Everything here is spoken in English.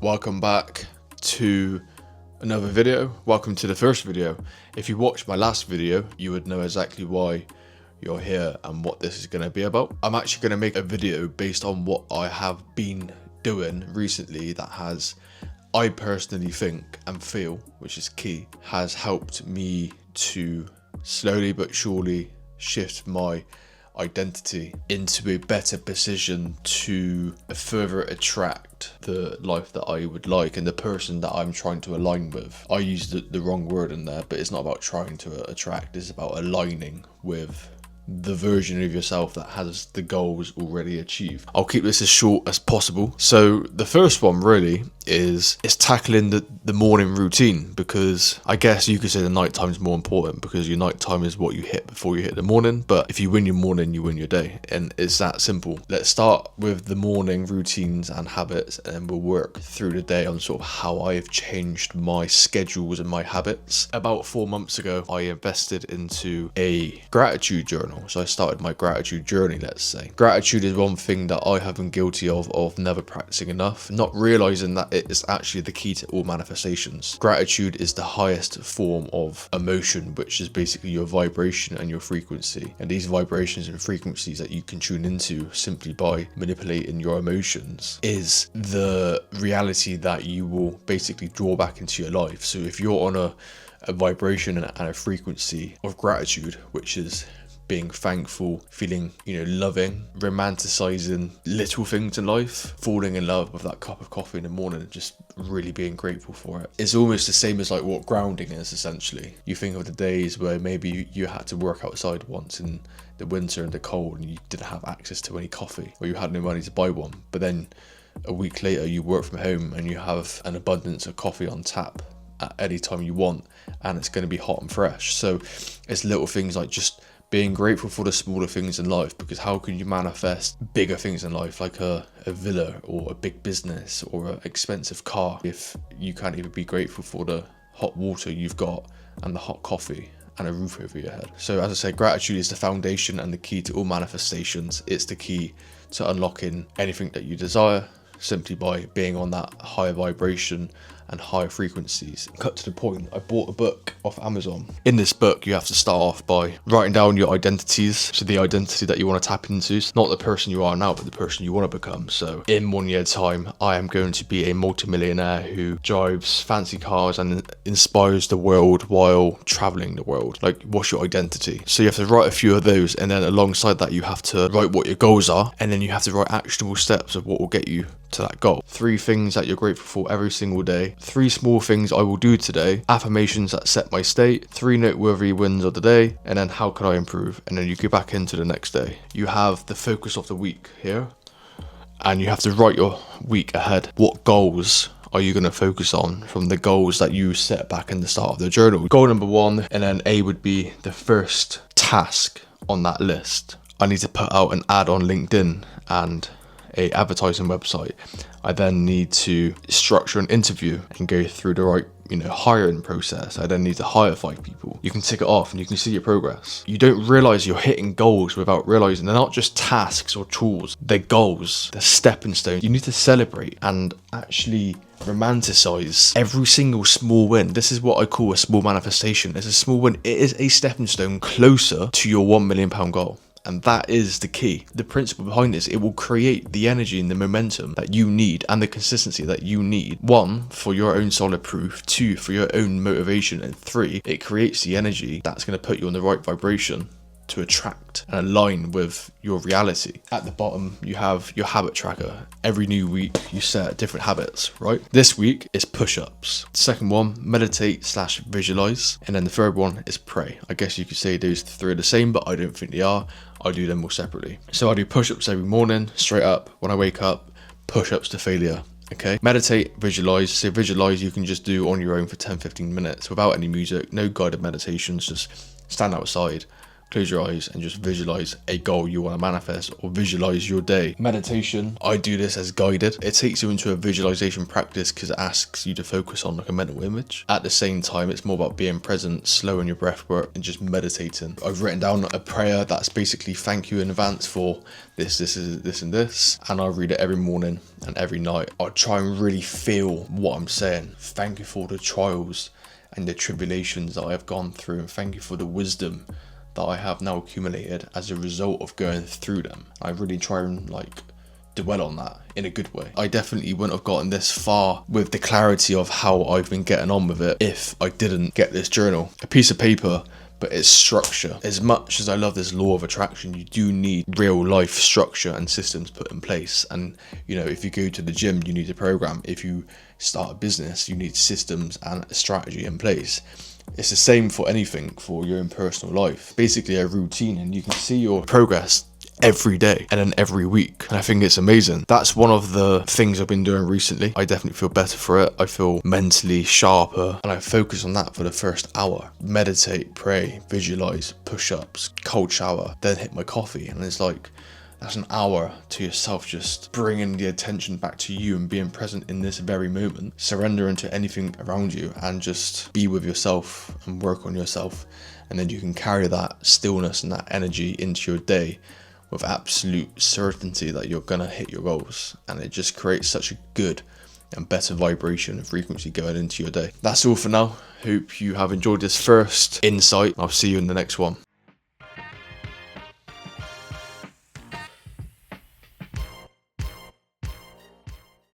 Welcome back to another video. Welcome to the first video. If you watched my last video, you would know exactly why you're here and what this is going to be about. I'm actually going to make a video based on what I have been doing recently that has, I personally think and feel, which is key, has helped me to slowly but surely shift my identity into a better position to further attract the life that I would like and the person that I'm trying to align with. I used the wrong word in there, but it's not about trying to attract, it's about aligning with the version of yourself that has the goals already achieved. I'll keep this as short as possible. So the first one really is tackling the morning routine, because I guess you could say the nighttime is more important because your nighttime is what you hit before you hit the morning. But if you win your morning, you win your day, and it's that simple. Let's start with the morning routines and habits, and then we'll work through the day on sort of how I've changed my schedules and my habits. About 4 months ago, I invested into a gratitude journal. So I started my gratitude journey, let's say. Gratitude is one thing that I have been guilty of never practicing enough, not realizing that it is actually the key to all manifestations. Gratitude is the highest form of emotion, which is basically your vibration and your frequency. And these vibrations and frequencies that you can tune into simply by manipulating your emotions is the reality that you will basically draw back into your life. So if you're on a vibration and a frequency of gratitude, which is being thankful, feeling, loving, romanticizing little things in life, falling in love with that cup of coffee in the morning and just really being grateful for it. It's almost the same as like what grounding is essentially. You think of the days where maybe you had to work outside once in the winter and the cold and you didn't have access to any coffee, or you had no money to buy one, but then a week later you work from home and you have an abundance of coffee on tap at any time you want, and it's going to be hot and fresh. So it's little things like just being grateful for the smaller things in life, because how can you manifest bigger things in life like a villa or a big business or an expensive car if you can't even be grateful for the hot water you've got and the hot coffee and a roof over your head? So as I say, gratitude is the foundation and the key to all manifestations. It's the key to unlocking anything that you desire, simply by being on that higher vibration and higher frequencies. Cut to the point, I bought a book off Amazon. In this book, you have to start off by writing down your identities. So the identity that you want to tap into is not the person you are now, but the person you want to become. So in 1 year's time, I am going to be a multimillionaire who drives fancy cars and inspires the world while traveling the world. Like, what's your identity? So you have to write a few of those, and then alongside that, you have to write what your goals are, and then you have to write actionable steps of what will get you to that goal. 3 things that you're grateful for every single day. 3 small things I will do today. Affirmations that set my state. 3 noteworthy wins of the day. And then how can I improve? And then you go back into the next day. You have the focus of the week here, and you have to write your week ahead. What goals are you going to focus on from the goals that you set back in the start of the journal? Goal number 1, and then A would be the first task on that list. I need to put out an ad on LinkedIn and a advertising website. I then need to structure an interview and go through the right hiring process. I then need to hire 5 people. You can tick it off and you can see your progress. You don't realize you're hitting goals without realizing they're not just tasks or tools, they're goals, they're stepping stones. You need to celebrate and actually romanticize every single small win. This is what I call a small manifestation. It's a small win. It is a stepping stone closer to your £1 million goal. And that is the key. The principle behind this, it will create the energy and the momentum that you need and the consistency that you need. 1, for your own solid proof. 2, for your own motivation. And 3, it creates the energy that's going to put you on the right vibration to attract and align with your reality. At the bottom, you have your habit tracker. Every new week, you set different habits, right? This week is push-ups. Second one, meditate/visualize. And then the third one is pray. I guess you could say those 3 are the same, but I don't think they are. I do them all separately. So I do push-ups every morning, straight up. When I wake up, push-ups to failure. Okay, meditate, visualize. So visualize you can just do on your own for 10-15 minutes without any music, no guided meditations, just stand outside close your eyes and just visualize a goal you want to manifest, or visualize your day. Meditation, I do this as guided. It takes you into a visualization practice because it asks you to focus on like a mental image. At the same time, it's more about being present, slowing your breath work, and just meditating. I've written down a prayer that's basically thank you in advance for this, and this, and I read it every morning and every night. I try and really feel what I'm saying. Thank you for the trials and the tribulations that I have gone through, and thank you for the wisdom that I have now accumulated as a result of going through them. I really try and like dwell on that in a good way. I definitely wouldn't have gotten this far with the clarity of how I've been getting on with it if I didn't get this journal. A piece of paper, but it's structure. As much as I love this law of attraction, you do need real life structure and systems put in place. And you know, if you go to the gym, you need a program. If you start a business, you need systems and a strategy in place. It's the same for anything, for your own personal life. Basically a routine, and you can see your progress every day and then every week, and I think it's amazing. That's one of the things I've been doing recently. I definitely feel better for it. I feel mentally sharper, and I focus on that for the first hour. Meditate, pray, visualize, push-ups, cold shower, then hit my coffee, and it's like that's an hour to yourself, just bringing the attention back to you and being present in this very moment, surrendering to anything around you and just be with yourself and work on yourself. And then you can carry that stillness and that energy into your day with absolute certainty that you're gonna hit your goals, and it just creates such a good and better vibration and frequency going into your day. That's all for now. Hope you have enjoyed this first insight. I'll see you in the next one.